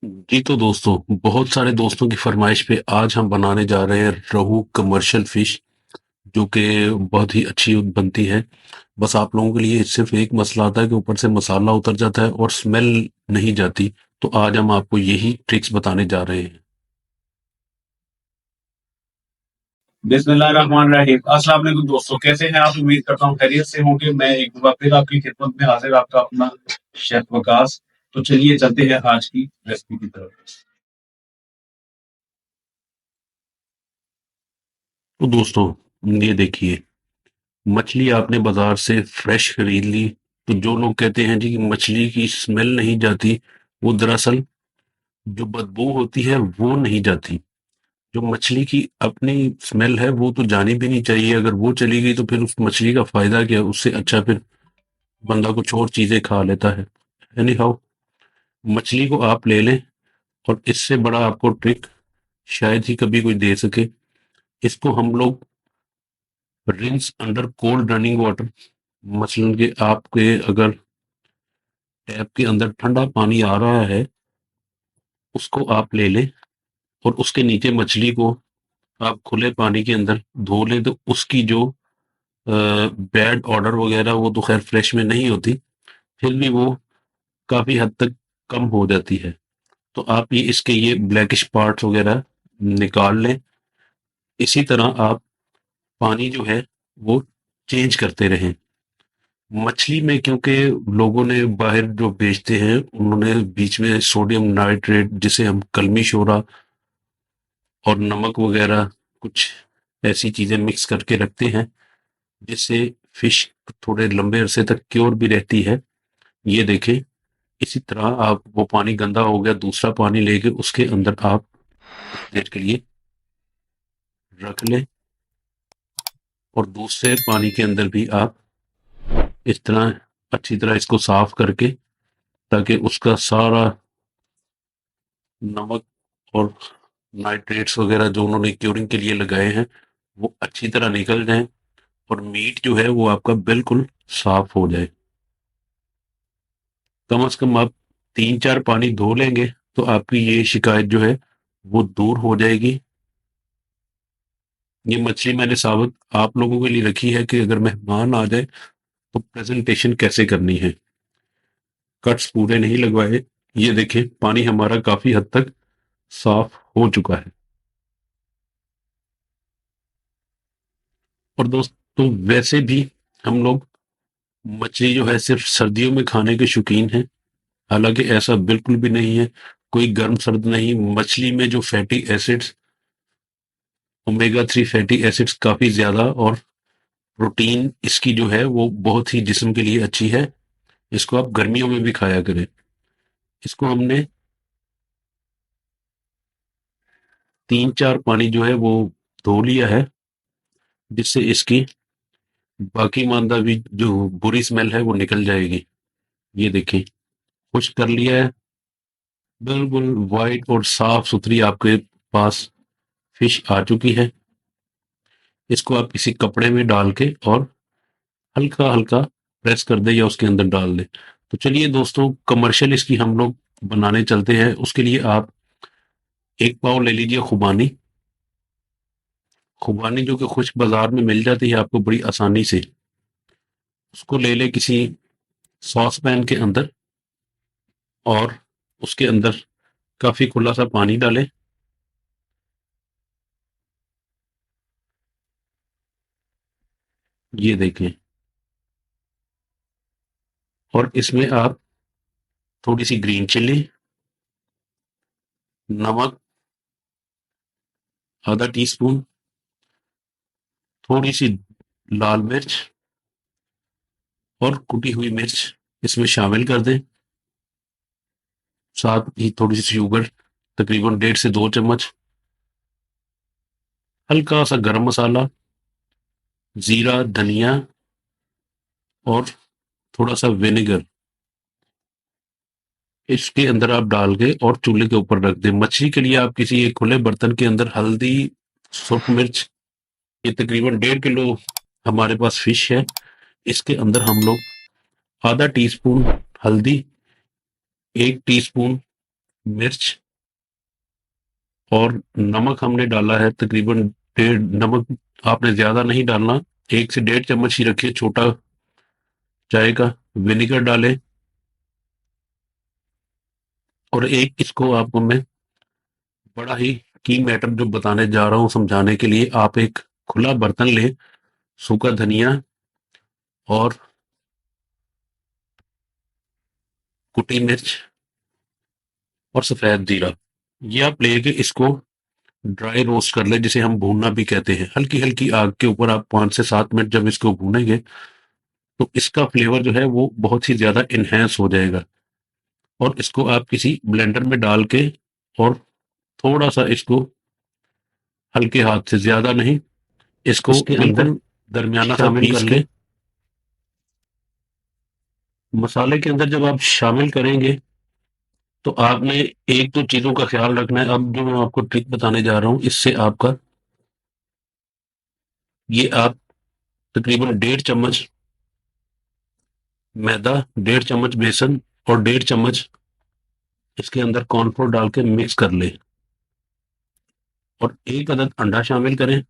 जी तो दोस्तों, बहुत सारे दोस्तों की फरमाइश पे आज हम बनाने जा रहे हैं रोहू कमर्शियल फिश, जो कि बहुत ही अच्छी बनती है। बस आप लोगों के लिए सिर्फ एक मसला आता है कि ऊपर से मसाला उतर जाता है और स्मेल नहीं जाती। तो आज हम आपको यही ट्रिक्स बताने जा रहे हैं। बिस्मिल्लाहिर्रहमानिर्रहीम। अस्सलाम वालेकुम दोस्तों, कैसे हैं आप? उम्मीद करता हूँ खैरियत से होंगे। मैं एक बार फिर आपकी खिदमत में हाजिर, आपका अपना शेफ वकास। तो चलिए चलते हैं आज की रेसिपी की तरफ। तो दोस्तों, ये देखिए, मछली आपने बाजार से फ्रेश खरीद ली। तो जो लोग कहते हैं जी कि मछली की स्मेल नहीं जाती, वो दरअसल जो बदबू होती है वो नहीं जाती। जो मछली की अपनी स्मेल है वो तो जानी भी नहीं चाहिए। अगर वो चली गई तो फिर उस मछली का फायदा क्या? उससे अच्छा फिर बंदा कुछ और चीजें खा लेता है। एनी हाउ, मछली को आप ले लें, और इससे बड़ा आपको ट्रिक शायद ही कभी कोई दे सके। इसको हम लोग rinse under cold running water, मसलन कि आपके अगर टैप के अंदर ठंडा पानी आ रहा है, उसको आप ले लें और उसके नीचे मछली को आप खुले पानी के अंदर धो लें। तो उसकी जो बैड ऑर्डर वगैरह वो तो खैर फ्रेश में नहीं होती, फिर भी वो काफी हद तक कम हो जाती है। तो आप ये ब्लैकिश पार्ट्स वगैरह निकाल लें। इसी तरह आप पानी जो है वो चेंज करते रहें। मछली में क्योंकि लोगों ने बाहर जो बेचते हैं उन्होंने बीच में सोडियम नाइट्रेट, जिसे हम कलमी शोरा और नमक वगैरह कुछ ऐसी चीजें मिक्स करके रखते हैं, जिससे फिश थोड़े लंबे अरसे तक क्योर भी रहती है। ये देखें, इसी तरह आप वो पानी गंदा हो गया, दूसरा पानी लेके उसके अंदर आप कुछ देर के लिए रख लें, और दूसरे पानी के अंदर भी आप इस तरह अच्छी तरह इसको साफ करके, ताकि उसका सारा नमक और नाइट्रेट्स वगैरह जो उन्होंने क्योरिंग के लिए लगाए हैं वो अच्छी तरह निकल जाएं, और मीट जो है वो आपका बिल्कुल साफ हो जाए। कम से कम आप 3-4 पानी धो लेंगे तो आपकी ये शिकायत जो है वो दूर हो जाएगी। ये मछली मैंने साबुत आप लोगों के लिए रखी है कि अगर मेहमान आ जाए तो प्रेजेंटेशन कैसे करनी है। कट्स पूरे नहीं लगवाए। ये देखें, पानी हमारा काफी हद तक साफ हो चुका है। और दोस्तों, वैसे भी हम लोग मछली जो है सिर्फ सर्दियों में खाने के शौकीन हैं। हालांकि ऐसा बिल्कुल भी नहीं है, कोई गर्म सर्द नहीं। मछली में जो fatty acids, omega 3 fatty acids काफी ज्यादा, और प्रोटीन इसकी जो है वो बहुत ही जिस्म के लिए अच्छी है। इसको आप गर्मियों में भी खाया करें। इसको हमने 3-4 पानी जो है वो धो लिया है, जिससे इसकी बाकी मानदा भी जो बुरी स्मेल है वो निकल जाएगी। ये देखिए, कुछ कर लिया है, बिल्कुल वाइट और साफ सुथरी आपके पास फिश आ चुकी है। इसको आप किसी कपड़े में डाल के और हल्का हल्का प्रेस कर दे या उसके अंदर डाल दे। तो चलिए दोस्तों, कमर्शियल इसकी हम लोग बनाने चलते हैं। उसके लिए आप एक पाव ले लीजिए खुबानी। खुबानी जो कि खुश्क बाजार में मिल जाती है आपको बड़ी आसानी से। उसको ले ले किसी सॉस पैन के अंदर, और उसके अंदर काफी खुला सा पानी डालें। ये देखें, और इसमें आप थोड़ी सी ग्रीन चिल्ली, नमक आधा टीस्पून, थोड़ी सी लाल मिर्च और कुटी हुई मिर्च इसमें शामिल कर दें। साथ ही थोड़ी सी शुगर, तकरीबन 1.5 से 2 चम्मच, हल्का सा गरम मसाला, जीरा, धनिया, और थोड़ा सा विनेगर इसके अंदर आप डाल के और चूल्हे के ऊपर रख दें। मछली के लिए आप किसी एक खुले बर्तन के अंदर हल्दी, सुर्ख मिर्च, ये तकरीबन 1.5 किलो हमारे पास फिश है। इसके अंदर हम लोग आधा टीस्पून हल्दी, 1 टीस्पून मिर्च और नमक हमने डाला है तकरीबन डेढ़, नमक आपने ज़्यादा नहीं डालना, 1 से डेढ़ चम्मच ही रखिए, छोटा चाय का। विनेगर डालें, और एक इसको आपको मैं बड़ा ही की मैटर जो बताने जा रहा हूँ समझाने के लिए, आप एक खुला बर्तन लें, सूखा धनिया और कुटी मिर्च और सफ़ेद जीरा, ये आप लेके इसको ड्राई रोस्ट कर लें, जिसे हम भूनना भी कहते हैं। हल्की हल्की आग के ऊपर आप 5 से 7 मिनट जब इसको भूनेंगे, तो इसका फ्लेवर जो है वो बहुत ही ज़्यादा इन्हेंस हो जाएगा। और इसको आप किसी ब्लेंडर में डाल के, और थोड़ा सा इसको हल्के हाथ से, ज़्यादा नहीं, इसको इसके अंदर बिल्कुल दरमियाना सा शामिल कर पीस लें। के मसाले के अंदर जब आप शामिल करेंगे, तो आपने एक दो चीज़ों का ख्याल रखना है। अब जो मैं आपको ट्रिक बताने जा रहा हूँ, इससे आपका, ये आप तकरीबन 1.5 चम्मच मैदा, 1.5 चम्मच बेसन और 1.5 चम्मच इसके अंदर कॉर्नफ्लोर डाल के मिक्स कर लें, और एक अदद अंडा शामिल करें,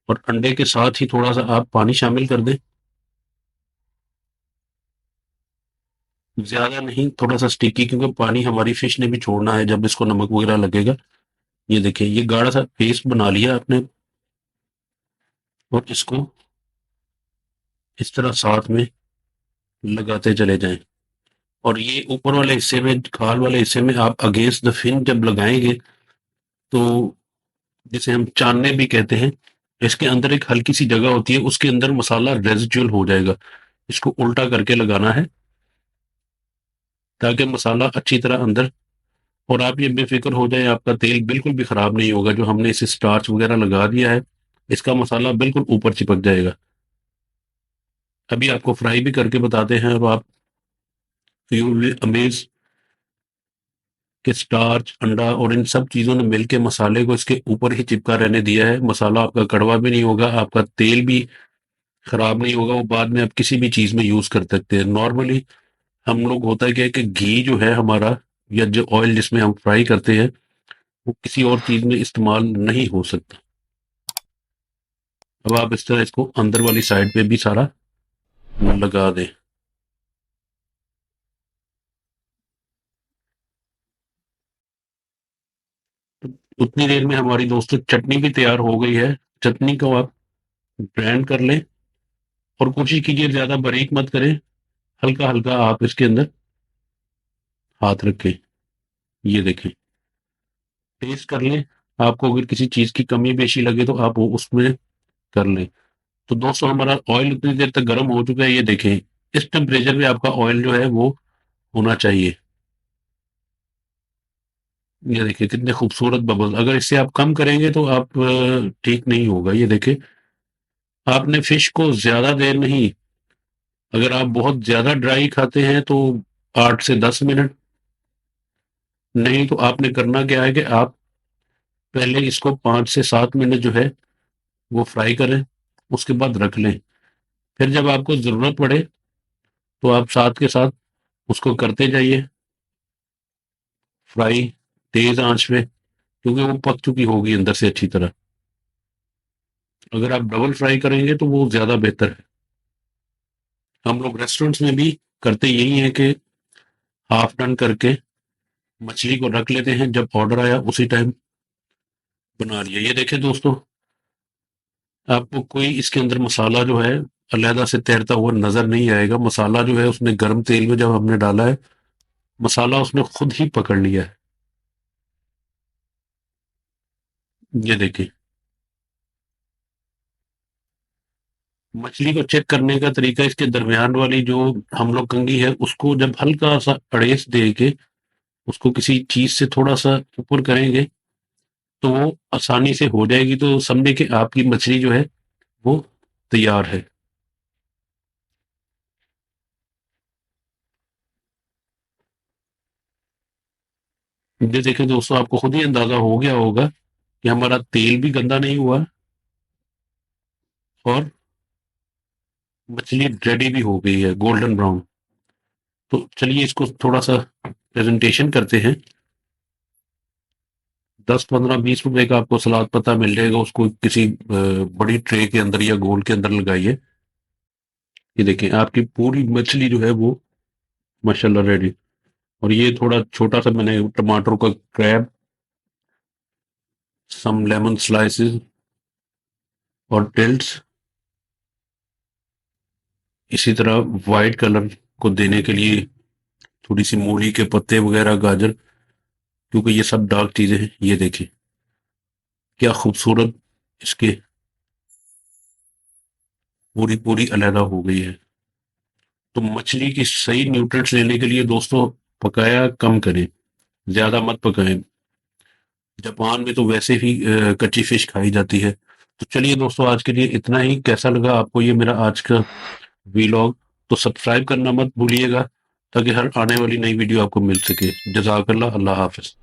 और अंडे के साथ ही थोड़ा सा आप पानी शामिल कर दें, ज़्यादा नहीं, थोड़ा सा स्टिकी, क्योंकि पानी हमारी फिश ने भी छोड़ना है जब इसको नमक वगैरह लगेगा। ये देखिए, ये गाढ़ा सा पेस्ट बना लिया आपने, और इसको इस तरह साथ में लगाते चले जाएं। और ये ऊपर वाले हिस्से में, खाल वाले हिस्से में आप अगेंस्ट द फिन जब लगाएंगे, तो जिसे हम चानने भी कहते हैं, इसके अंदर एक हल्की सी जगह होती है, उसके अंदर मसाला रेजिडुअल हो जाएगा। इसको उल्टा करके लगाना है, ताकि मसाला अच्छी तरह अंदर, और आप ये बेफिक्र हो जाए, आपका तेल बिल्कुल भी खराब नहीं होगा। जो हमने इसे स्टार्च वगैरह लगा दिया है, इसका मसाला बिल्कुल ऊपर चिपक जाएगा। अभी आपको फ्राई भी करके बताते हैं, और आप, यू विल अमेज कि स्टार्च, अंडा और इन सब चीज़ों ने मिलके मसाले को इसके ऊपर ही चिपका रहने दिया है। मसाला आपका कड़वा भी नहीं होगा, आपका तेल भी खराब नहीं होगा, वो बाद में आप किसी भी चीज़ में यूज़ कर सकते हैं। नॉर्मली हम लोग, होता है क्या है कि घी जो है हमारा, या जो ऑयल जिसमें हम फ्राई करते हैं, वो किसी और चीज़ में इस्तेमाल नहीं हो सकता। अब आप इस तरह इसको अंदर वाली साइड पे भी सारा लगा दें। उतनी देर में हमारी दोस्तों चटनी भी तैयार हो गई है। चटनी को आप ग्राइंड कर लें, और कोशिश कीजिए ज़्यादा बारीक मत करें, हल्का हल्का आप इसके अंदर हाथ रखें। ये देखें, टेस्ट कर लें, आपको अगर किसी चीज़ की कमी बेशी लगे तो आप वो उसमें कर लें। तो दोस्तों, हमारा ऑयल उतनी देर तक गर्म हो चुका है, ये देखें, इस टेम्परेचर पे आपका ऑयल जो है वो होना चाहिए। ये देखिए कितने खूबसूरत बबल्स, अगर इससे आप कम करेंगे तो आप ठीक नहीं होगा। ये देखें, आपने फिश को ज़्यादा देर नहीं, अगर आप बहुत ज़्यादा ड्राई खाते हैं तो 8 से 10 मिनट, नहीं तो आपने करना क्या है कि आप पहले इसको 5 से 7 मिनट जो है वो फ्राई करें, उसके बाद रख लें। फिर जब आपको ज़रूरत पड़े, तो आप साथ के साथ उसको करते जाइए फ्राई, तेज़ आंच पे, क्योंकि वो पक चुकी होगी अंदर से अच्छी तरह। अगर आप डबल फ्राई करेंगे तो वो ज़्यादा बेहतर है। हम लोग रेस्टोरेंट्स में भी करते यही है कि हाफ डन करके मछली को रख लेते हैं, जब ऑर्डर आया उसी टाइम बना लिया। ये देखें दोस्तों, आपको कोई इसके अंदर मसाला जो है अलहदा से तैरता हुआ नजर नहीं आएगा। मसाला जो है उसने गर्म तेल में जब हमने डाला है, मसाला उसने खुद ही पकड़ लिया है। ये देखिए, मछली को चेक करने का तरीका, इसके दरमियान वाली जो हम लोग कंघी है, उसको जब हल्का सा अड़ेस दे के उसको किसी चीज से थोड़ा सा ऊपर करेंगे, तो वो आसानी से हो जाएगी। तो समझे कि आपकी मछली जो है वो तैयार है। ये देखें दोस्तों, आपको खुद ही अंदाजा हो गया होगा कि हमारा तेल भी गंदा नहीं हुआ, और मछली रेडी भी हो गई है, गोल्डन ब्राउन। तो चलिए इसको थोड़ा सा प्रेजेंटेशन करते हैं, 10, 15, 20 रुपए का आपको सलाद पत्ता मिल जाएगा, उसको किसी बड़ी ट्रे के अंदर या गोल के अंदर लगाइए। ये देखें आपकी पूरी मछली जो है वो माशाल्लाह रेडी। और ये थोड़ा छोटा सा मैंने टमाटर का क्रैब, सम लेमन स्लाइसेस और टिल्ट्स, इसी तरह वाइट कलर को देने के लिए थोड़ी सी मूली के पत्ते वगैरह, गाजर, क्योंकि ये सब डार्क चीजें हैं। ये देखिए क्या खूबसूरत इसके पूरी पूरी अलहदा हो गई है। तो मछली की सही न्यूट्रिएंट्स लेने के लिए दोस्तों पकाया कम करें, ज्यादा मत पकाएं। जापान में तो वैसे ही कच्ची फिश खाई जाती है। तो चलिए दोस्तों, आज के लिए इतना ही। कैसा लगा आपको ये मेरा आज का वीलॉग? तो सब्सक्राइब करना मत भूलिएगा, ताकि हर आने वाली नई वीडियो आपको मिल सके। जज़ाकल्लाह, अल्लाह हाफ़िज़।